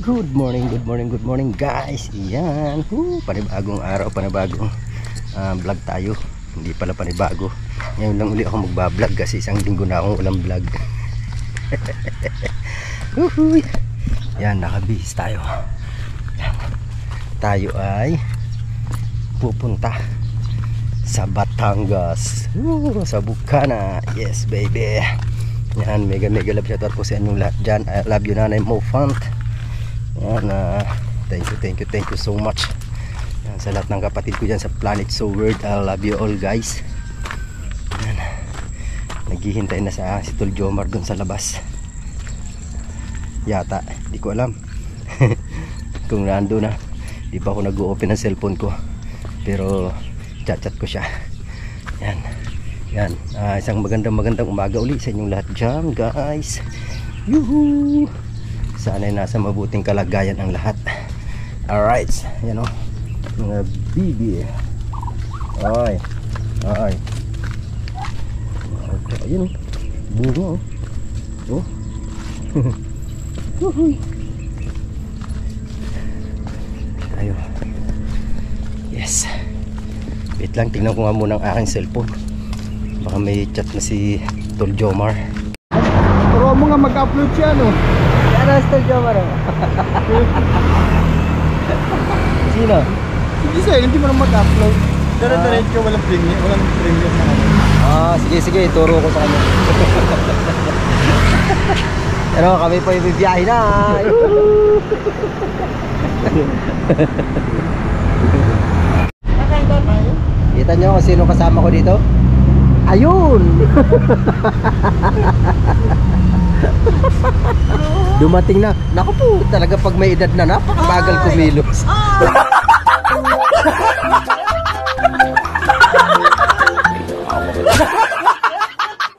Good morning guys. Yan, panibagong araw, panibagong vlog tayo. Hindi pala panibago. Ngayon lang uli ako magbablog kasi isang linggo na akong walang vlog. Yan, nakabihis tayo. Yan. Tayo ay pupunta sa Batangas, sa Bukana. Yes baby. Yan, mega love shoutout po sa inyong lahat dyan. I love you, Nanay Mo Font. Yan, thank you so much. Yan, sa lahat ng kapatid ko dyan sa Planet So World, I love you all guys. Yan, naghihintay na sa si Tol Jomar dun sa labas yata, di ko alam. Kung nando na, di pa ako nag-open ng cellphone ko, pero chat ko siya. Yan, yan, isang magandang umaga uli sa inyong lahat dyan guys. Yuhu! Sana'y nasa mabuting kalagayan ang lahat. Alright, yan o, mga bibi. Ay, ayun o, bunga o. Tayo. Yes. Wait lang, tingnan ko nga muna ang aking cellphone. Baka may chat na si Tol Jomar. Pero mo nga mag-upload siya, no? Ano si Tol Jomar? Sino? Sige sir, hindi mo na mag-upload. Diretso, walang premium na ano. Sige, turo ko sa kanya. Pero kami po yung bibiyahe na. Kita nyo kung sino kasama ko dito? Ayun! Dumating na. Naku po, talaga pag may edad na, napakabagal kumilos.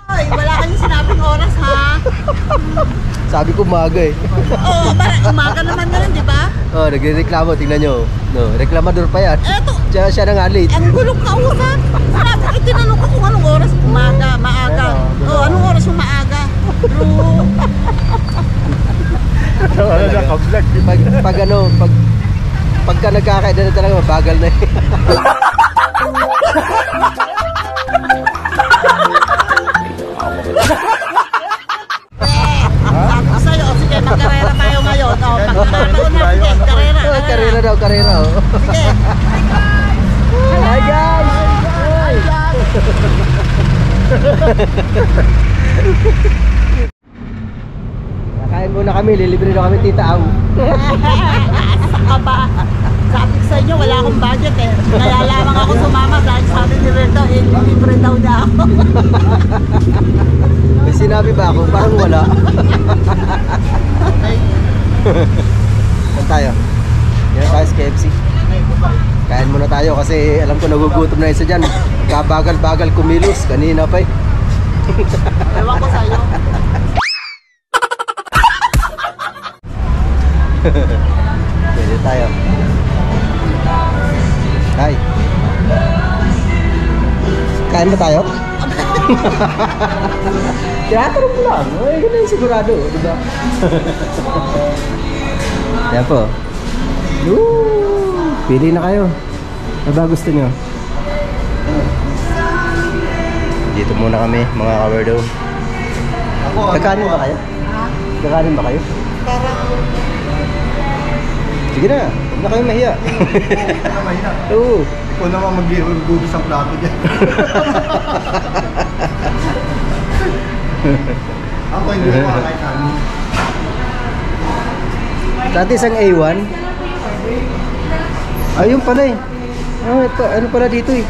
Ay, wala kayong sinabing oras ha. Sabi ko umaga eh. Oo, umaga naman na rin, di ba? Oh, nagreklamo, tingnan nyo. No, reklamador pa yan. Eto, Siya na nga late. ang gulong kausap. Sabi ko, tinanong ko kung anong oras umaga, maaga. Oo, anong oras yung maaga? True. Pagka nagkakaida na talaga, mabagal na eh. Sabi ko sa'yo, sige, magkarera tayo ngayon. O, pagkakataon na, sige, karera. Karera daw. Sige. Hi guys! Nakain muna kami, lilibre na kami Tita Ang. Saka ba? Sabi ko sa inyo, wala akong budget eh. Kaya lamang ako sumama dahil sabi ni Redo, libre daw niya ako. May sinabi ba ako? Parang wala. Saan tayo? Yan tayo sa KFC. Kain muna tayo kasi alam ko nagugutom na isa dyan. Kabagal-bagal kumilos. Kanina pa eh. Ewan ko sa'yo. Pwede tayo. Hi. Kain ba tayo? Tinatanong ko lang. Ay, ganun yung sigurado, diba? Yan po. Pili na kayo. Ano ba gusto nyo? Dito muna kami, mga kawerdo. Kakanin ba kayo? Kakanin ba kayo? Sige na, huwag na kayo mahiya. Oo. Ikaw naman mag-gugis ang plato dyan. Ako hindi na makakain kami. Dati isang A1. Ayun pala eh. Ano pala dito eh.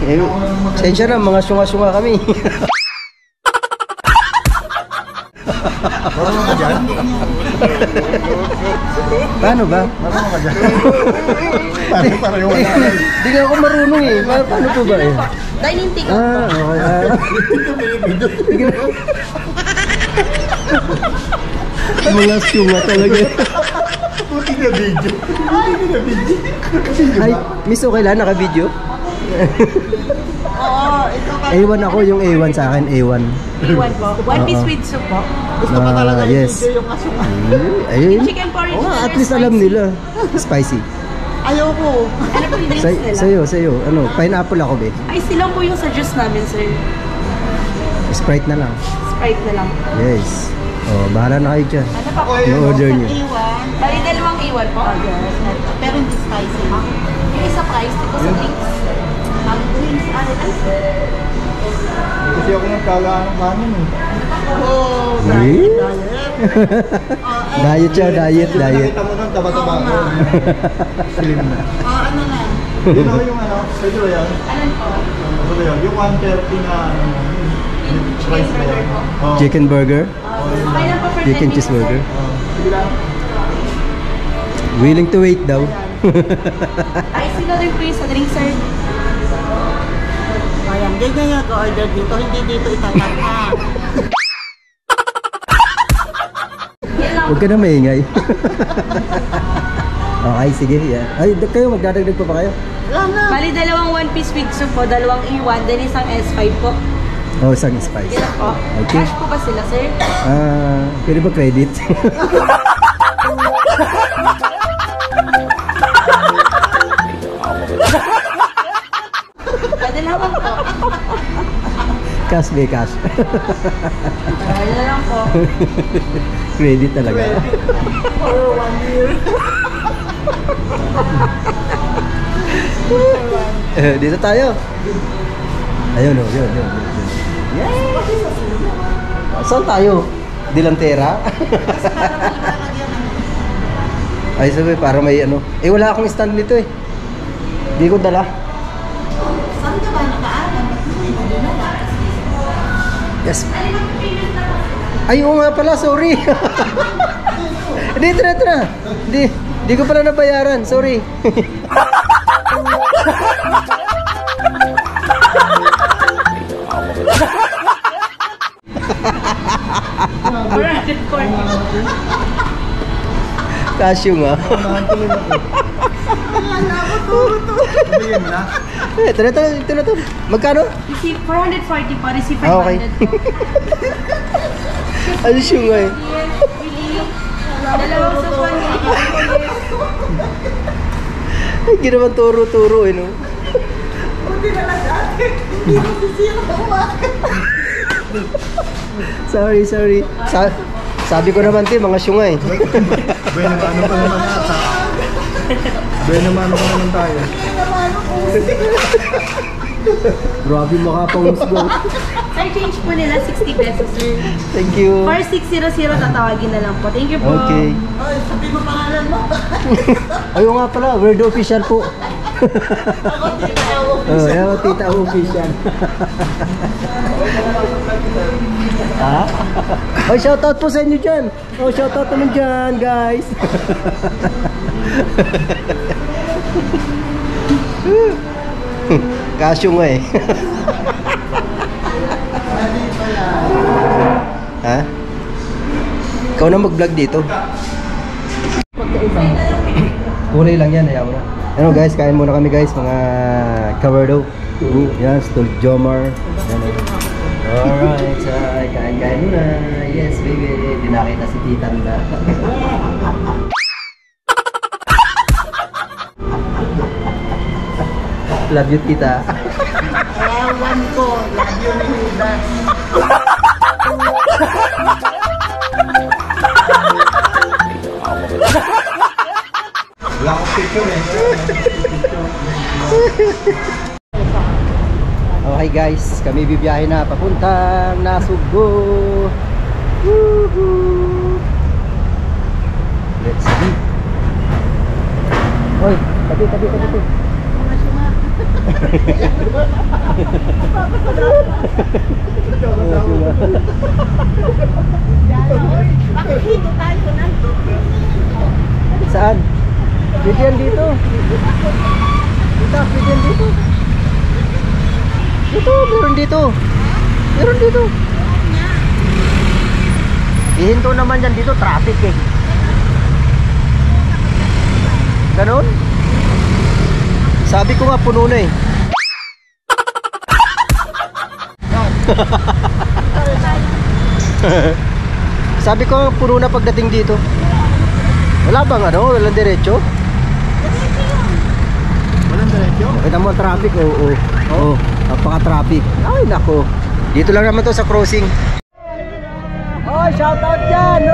Sensya na, mga sunga-sunga kami. Marunong ka dyan? Paano ba? Marunong ka dyan? Para yung wala. Hindi nga ako marunong eh. Paano po ba eh? Dining ticket. Okay. Sige na. Mga sunga talaga. Buti na video. Ay, miss, okay lang, naka-video? Oo, ito ka. A1 ako, yung A1 sa akin, A1. A1 po. One piece Oo. with soup po. Gusto pa talaga ni yes. DJ yung asukal. Ayun. Chicken porridge. Oh, at least alam nila. Spicy. Ayoko. Ano po yung drinks nila? Sa'yo. Ano, pineapple ako, be. Ay, silang po yung sa juice namin, sir. Sprite na lang. Sprite na lang. Yes. Oh, bahala na kayo dyan. Ano pa po? Yung order nyo. Iwan. Bali, dalawang A1 po. Pero hindi spicy. Yung isa price, ito sa drinks. Ang drinks, ano na? Kasi ako nagkalaan ng kanin eh. Oo, Eh? diet. Diet siya, diet. Nakita mo nun, taba-taba Oo ako. nga. Slim na. Ano na? Yun ako yung ano, pwede ba yan? Alan po? Ano ba yun? Yung 130 na price na yan. Oo. Chicken burger. Okay lang po for 10 Chicken minutes, cheeseburger. sir. Oo. Sige lang. Willing to wait daw. Ay, sila rin po yung sa drinks, sir. Ayan, ganyan yung order dito. Hindi dito itatata. Yan lang. Huwag ka na maingay. Okay, sige. Yeah. Ay, kayo, magdadagdag pa ba kayo? Wala na. Bali, dalawang one piece with soup po, dalawang A1, then isang S5 po. Oh, isang spice. Yan po. Okay. Cash po ba sila, sir? Pwede ba credit? Padalawan po. Cash be cash. Yan na lang po. Credit talaga. For 1 year. Dito tayo. Ayun, oh, yun. Saan tayo? Dilantera? Ay, sabi, para may ano. Eh, wala akong stand nito eh. Hindi ko dala. Saan ka ba nakaalam? Yes. Ay, oo nga pala, sorry. Hindi, tara. Hindi ko pala nabayaran, sorry. Casio nga. Nakantulin ako. Sabihin mo na. Ito na to. Magkano? Receive 440 po, receive 500 Ah, okay. po. Ano siya nga eh? Dalawang supon. Ay, ginawan turo-turo eh, no? Buti na lang dati. Hindi mo sisira ba? Sorry. Sabi ko naman, te, mga syunga eh. Bueno, ano pa naman ata? Bueno, ano pa naman tayo? Grabe makapangusgo. Sir, change po nila 60 pesos, sir. Thank you. 4600 tatawagin na lang po. Thank you po. Okay. Ay, sabi mo pangalan mo. Ayun nga pala, word official po. Ako dito ako. Ayun, tita official. Ha? Ay, shoutout po sa inyo dyan. Oh, shoutout naman dyan, guys. Kasyo nga eh. Ha? Ikaw na mag-vlog dito. Kulay lang yan, ayaw mo na. Ano guys, kain muna kami guys, mga kawardo. Yan, Stol Jomar. Yan, alright, so, kain muna. Yes, baby. Di nakita si tita nila. Love you, tita. Ewan ko. Love you ni Judas. Wala akong picture eh. Okay guys, kami bibiyahe na papuntang Nasugbo. Woohoo! Let's go. Oy, tabi. Bakit dito tayo na? Saan? Pwede yan dito. Tita, pwede yan dito. Meron dito. Ihinto naman yan dito, traffic eh. Ganon? Sabi ko nga puno na eh. Sabi ko, puno na pagdating dito. Wala bang ano? Walang diretso? Walang diretso? Nakita mo ang traffic? Oo. Oo. Napaka-traffic. Ay, nako. Dito lang naman to sa crossing. Oh, shout out dyan!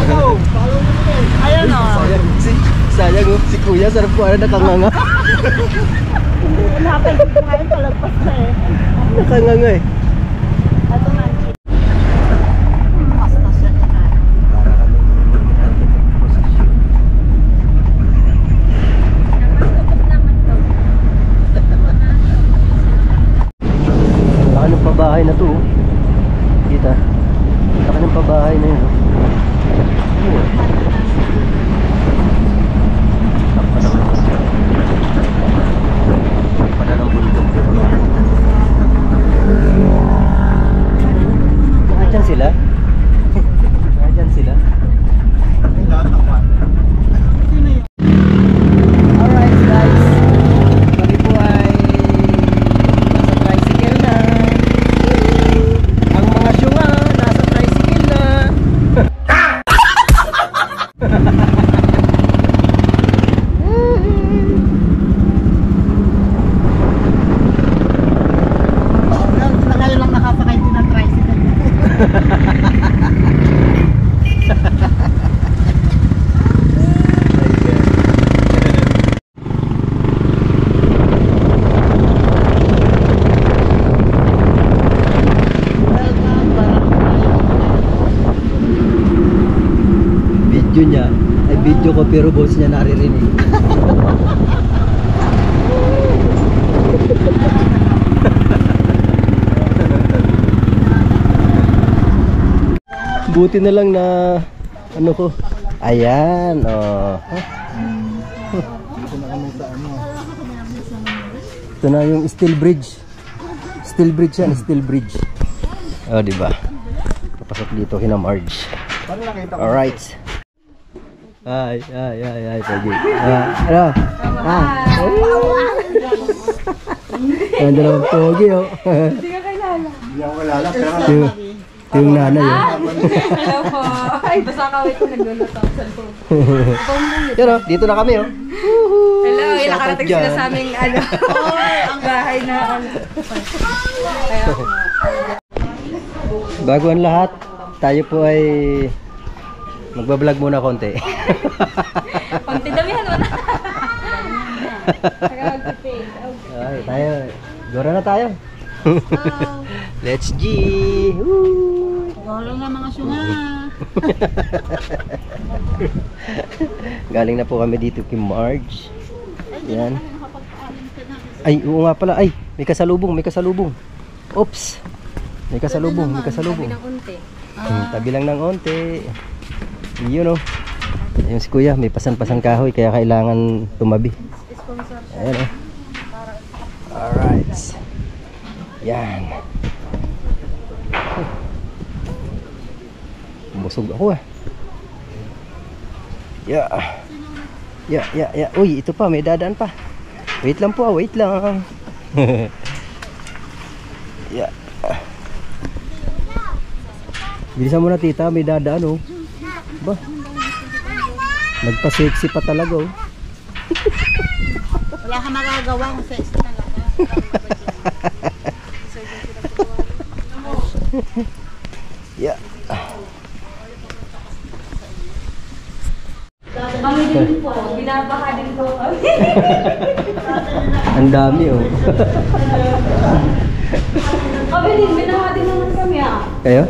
Follow! Follow mo din! Ayan o. Sayang si Kuya, sarap ko na nakanganga. Napagod ko ngayon, palagpas na eh. Nakanganga eh. Ito na. Basta siya na. Para kami posisyon. Laki ng pabahay na to. Kita. Laki ng pabahay na yun. Pada ng bundok. Nakadyan sila? Nakadyan sila? Alright guys, kami po ay nasa tricycle na. Ang mga syunga nasa tricycle na. Na ngayon lang nakasakay din ng tricycle. Video niya, ay video ko pero boss niya naririnig. Buti na lang na ano ko. Ayan, oh. Dito na kami sa ano. Ito na yung steel bridge. Steel bridge yan, steel bridge. Oh, di ba? Papasok dito kina Marge. Paano nakita ko? Alright. Ay, Pogi. Ano? Ang dalawang Pogi, oh. Hindi ako kilala. Pero Ito yung nanay, oh. Hello po. Ay, basta kawit ko nagluluto ang cellphone. Yan, oh. Dito na kami, oh. Hello, Shoutout nakarating dyan. sila sa aming ano, ang bahay na ano. Kaya, Bago ang lahat, tayo po ay magbablog muna konti. konti damihan mo na. Saka magpipay. Ay, tayo. Gora na tayo. Let's G. Woo! Golo na mga syunga. Galing na po kami dito kay Marge. Yan. Ay, oo nga pala. Ay, may kasalubong, may kasalubong. Oops. May kasalubong, may kasalubong. Ng unti. Tabi lang ng onte. Yun, oh. Ayun si Kuya, may pasan-pasan kahoy kaya kailangan tumabi. Sponsor. Ayan, oh. Alright. Yan. Busog ako, ah. Yeah. Yeah. Uy, ito pa, may dadaan pa. Wait lang po, wait lang. Yeah. Bilisan mo na, tita, may dadaan, oh. Ba? Nagpa-sexy pa talaga, oh. Wala ka magagawa kung sexy talaga. Yeah. Kami din po, binabaha din po kami. Ang dami, oh. Kami din, binabaha din naman kami ah. Kayo?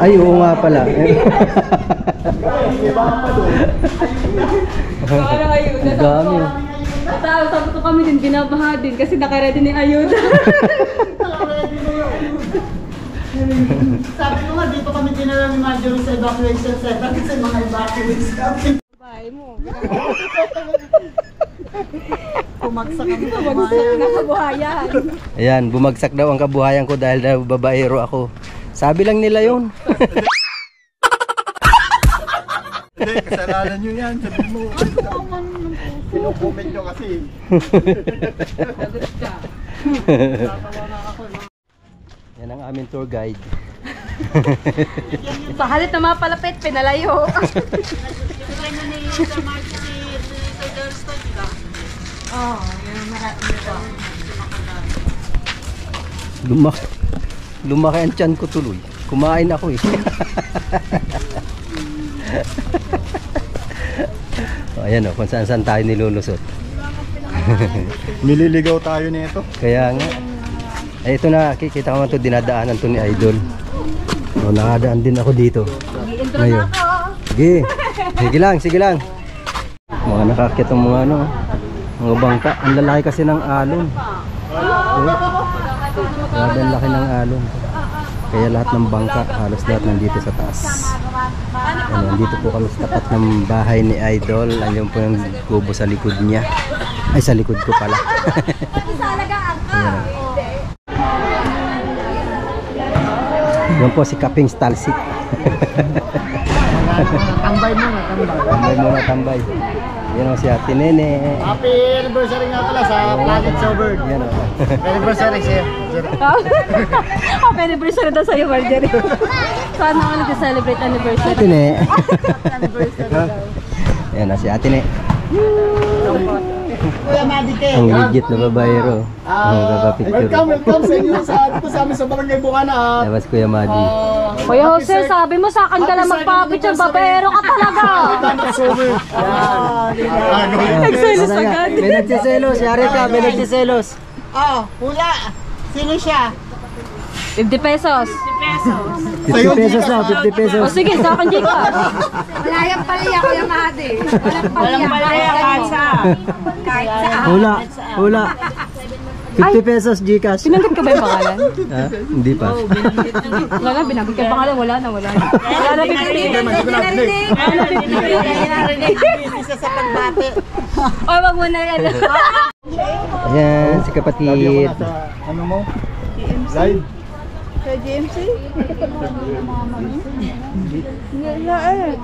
Ay, oo nga pala. Parang ayuda. Ang dami, oh. Sabi ko kami din, binabaha din kasi nakaredy ni ayuda. Sabi ko nga, dito kami dinala ni Marjorie sa evacuation center kasi mga evacuates kami. Bahay mo. Pumagsak kami sa Nakabuhayan. Ayan, bumagsak daw ang kabuhayan ko dahil na babaero ako. Sabi lang nila yun. Hindi, kasalanan nyo yan. Sabi mo. Pino-comment nyo kasi. Yan ang aming tour guide. Pahalit na mga palapit, pinalayo. Lumaki ang tiyan ko tuloy. Kumain ako eh. Ayan o, kung saan saan tayo nilulusot. Nililigaw tayo nito. Kaya nga. Eh ito na, kikita ko nga ito, dinadaanan to ni Idol. O, nakadaan din ako dito. Ngayon. Sige. Sige lang, sige lang. Mga nakakit ang mga ano, mga bangka. Ang lalaki kasi ng alon. Grabe ang laki ng alon. Kaya lahat ng bangka, halos lahat nandito sa taas. Ano, nandito po kami sa tapat ng bahay ni Idol. Andiyan po yung kubo sa likod niya. Ay, sa likod ko pala. Ayan. Yan po si Kaping Stalsik. Tambay muna, tambay. Tambay muna, tambay. Yan o si Ate Nene. Happy anniversary nga pala sa Planet Snowbird. Yan o. Anniversary siya. Happy anniversary daw sa'yo, Marjorie. Sana ako nag-celebrate anniversary. Ate Ne. Yan o si Ate Ne. Kuya Madike. Ang legit na babayero. Ang kapapicture. Welcome sa inyo dito sa amin sa Barangay Bukana. Labas Kuya Madi. Kuya Jose, sabi mo sa akin ka lang magpapicture, babayero ka talaga. Nagselos agad. May nagsiselos. Yari ka, may nagsiselos. Oh, hula. Sino siya? 50 pesos. 50 pesos na, 50 pesos. O sige, sa akin dito. Walang palaya, Kuya Madi. Walang palaya, kahit saan. Kahit saan. Hula, hula. 50 pesos Gcash. Pinanggit ka ba yung pangalan? Ha? Hindi pa. Wala na, binanggit ka yung pangalan. Wala na. Wala na, 50. Isa sa pagbati. O, wag mo na yan. Ayan, si kapatid. Ano mo? Live. Sa GMC? Wala eh.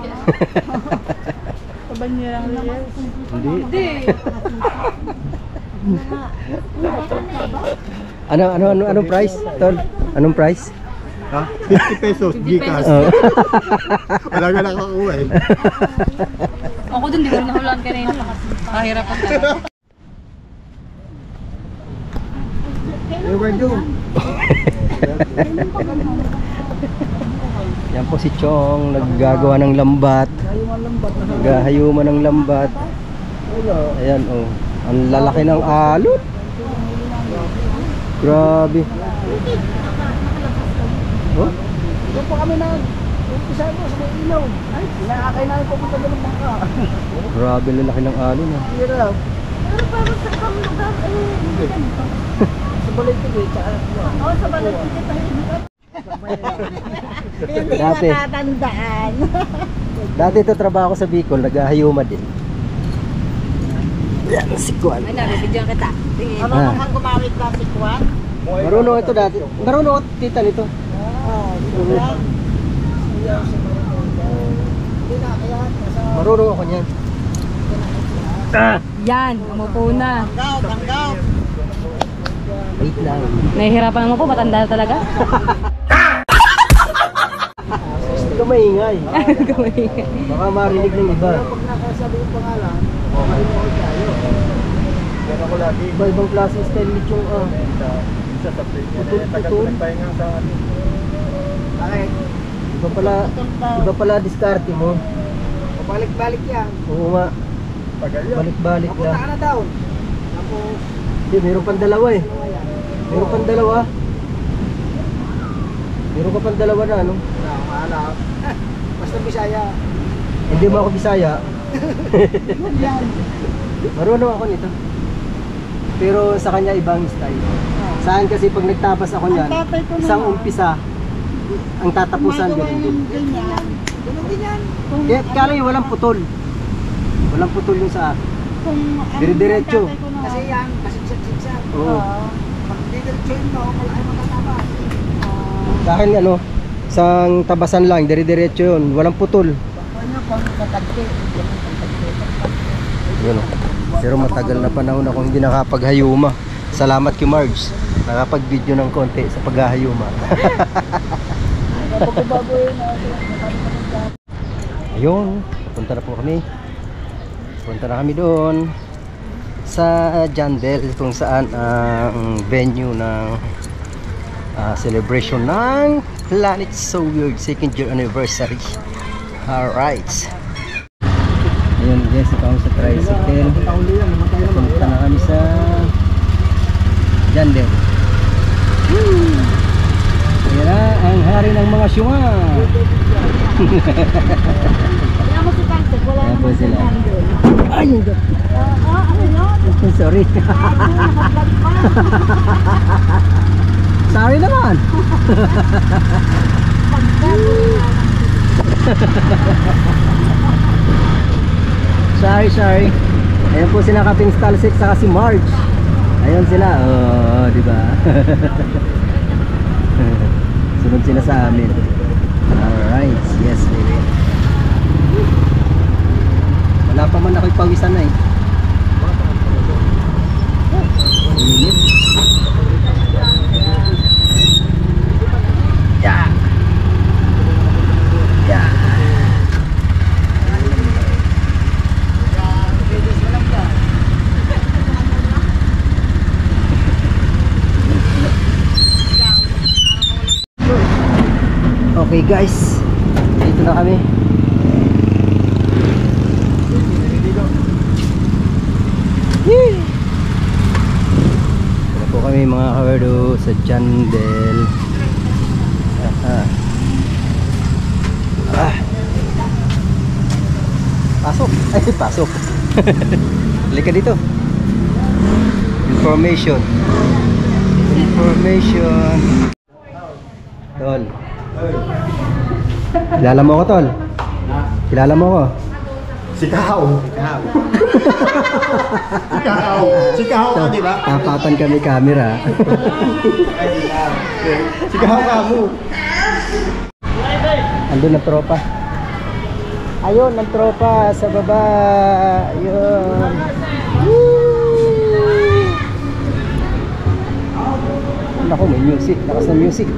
Kabanyerang real. Hindi. Anong price? Tol, anong price? Ha? 50 pesos Gcash. Oh. Wala ka nakakuha eh. Ako dun, di ko rin nahulaan kanina. Kahirapan ka. Yan po si Chong, naggagawa ng lambat. Naghahayuman ng lambat. Ayan oh. Ang lalaki ng alon. Grabe. Oh? Doon po kami na umpisa mo sa may ilaw. Ay, nakakay namin pupunta doon ng bangka. Grabe lalaki ng alon ah. Hirap. Pero parang sa kamlugar eh. Sa balik ko eh, tsaka Oo, sa balat kita tayo. Hindi Dati. nakatandaan. Dati ito trabaho ko sa Bicol, naghahayuma din. Yan si Kuan. Ay, nabibigyan kita. Tingin. Ano naman gumamit na si Juan? Marunong ito dati. Marunong ako tita nito. Marunong ako niyan. Yan, umupo na. Tanggaw. Wait lang. Nahihirapan mo po, matanda na talaga. Ito maingay. Baka marinig ng iba. pag nakasabi yung pangalan, marinig tayo. Yan ako lagi. Iba-ibang klase style nito yung Isa sa plate niya. Tagal ko nagpahinga sa amin. Bakit? iba pala diskarte mo. Balik-balik yan. Oo nga, Tagal yan. balik-balik Napunta ka lang. na down. Tapos, Hindi, meron pang dalawa eh. Meron pang dalawa. Meron ka pang dalawa na ano. hanap. Basta Bisaya. Hindi mo ako Bisaya. Marunong ako nito. Pero sa kanya ibang style. Saan kasi pag nagtabas ako niyan, isang umpisa, ang tatapusan ganun din. Ganyan. Ganun din yan. Kaya kala yung walang putol. Walang putol yung sa akin. Kung Dire-diretso. Kasi yan, kasi sit-sit Oo. Pag hindi diretsuhin mo, wala ay matatabas. Sa akin ano, isang tabasan lang, dire-diretso yun. Walang putol. Ano pang katagpi? Yun o. Pero matagal na panahon akong hindi nakapaghayuma. Salamat kay Marge. Nakapag-video ng konti sa paghahayuma. Ayun, punta na po kami. Punta na kami doon sa Jandel, kung saan ang venue ng celebration ng Planet So Weird 2nd year anniversary. Alright. Ayun guys, ito ako sa tricycle. Punta na kami sa Jandel. Ayan na ang hari ng mga syunga. Kaya mo si Pansek, wala Ayan po naman sila. handle. Ay, hindi. Ano yun? Sorry. Nakablog pa. Sorry naman. Sorry. Ayan po sila Kaping Stalsik saka si Marge. Ayun sila. Oh, di ba? Sunod sila sa amin. Alright. Yes, baby. Wala pa man ako'y pawisan na eh. Init. Yeah. Yeah. Okay guys, dito na kami. Dito po kami mga kawerdo sa Jandel. Pasok. Ay, pasok. Halika dito. Information. Tol. Kilala mo ako, Tol? Kilala mo ako? Si Kahaw. Si Kahaw ka, di ba? Tapatan kami camera. Si Kahaw ka mo. Andun ang tropa. Ayun, ang tropa sa baba. Ayun. Naku, may music. Lakas ng music.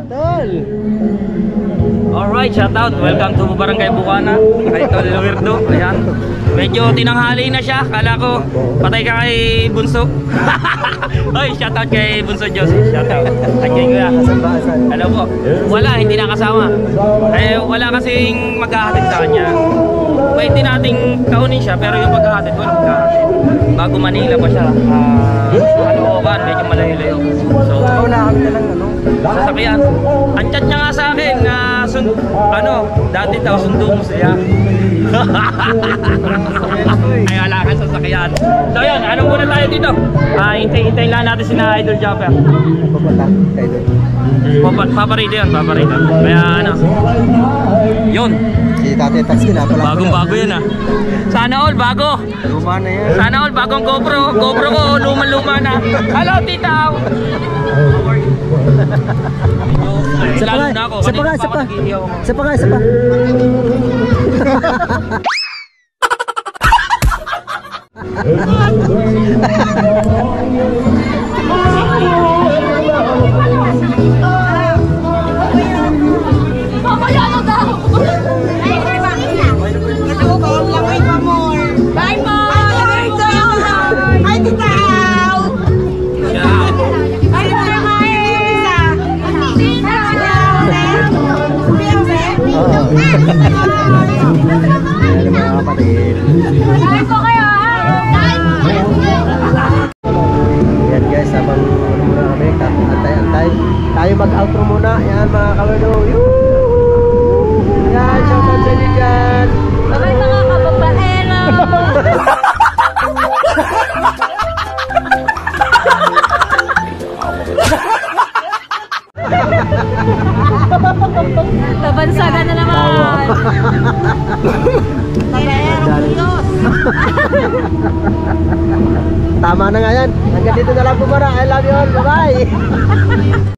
Tol! Alright, shoutout. Welcome to Barangay Bukana. Kay Tol Weirdo. Ayan. Medyo tinanghali na siya. Kala ko patay ka kay Bunso. Hoy, shoutout kay Bunso Josie. Shoutout. Thank you kuya. Hello po. Wala, hindi nakasama. Eh, wala kasing maghahatid sa kanya. Pwede nating kaunin siya, pero yung paghahatid, wala maghahatid. Bago Manila pa siya. Kaloocan, medyo malayo-layo. So, Wala kami na lang ano. sasakyan. Ang chat niya nga sa akin na dati daw sundo mo siya. Ay, wala ka sasakyan. So yun, anong muna tayo dito? Hintay lang natin si na Idol Jumper. Pupunta tayo doon. Paparito yun, paparito. Kaya yun. Si Tate Tax pala. Bagong-bago yan ah. Sana all, bago. Luma na yan. Sana all, bagong GoPro. GoPro ko, luma-luma na. Hello, tita! Lalo na ako. Isa pa. Bye, Mom! Hi, Tita! Ay, Ayan mga kapatid. Yan guys, habang muna kami, antay-antay. Tayo mag-outro muna. Yan mga kawerdo. Yan, shoutout sa inyo dyan. Bye, mga kababaero! Tabansagan na naman. Tama na nga yan. Hanggang dito na lang po muna. I love you all. Bye-bye.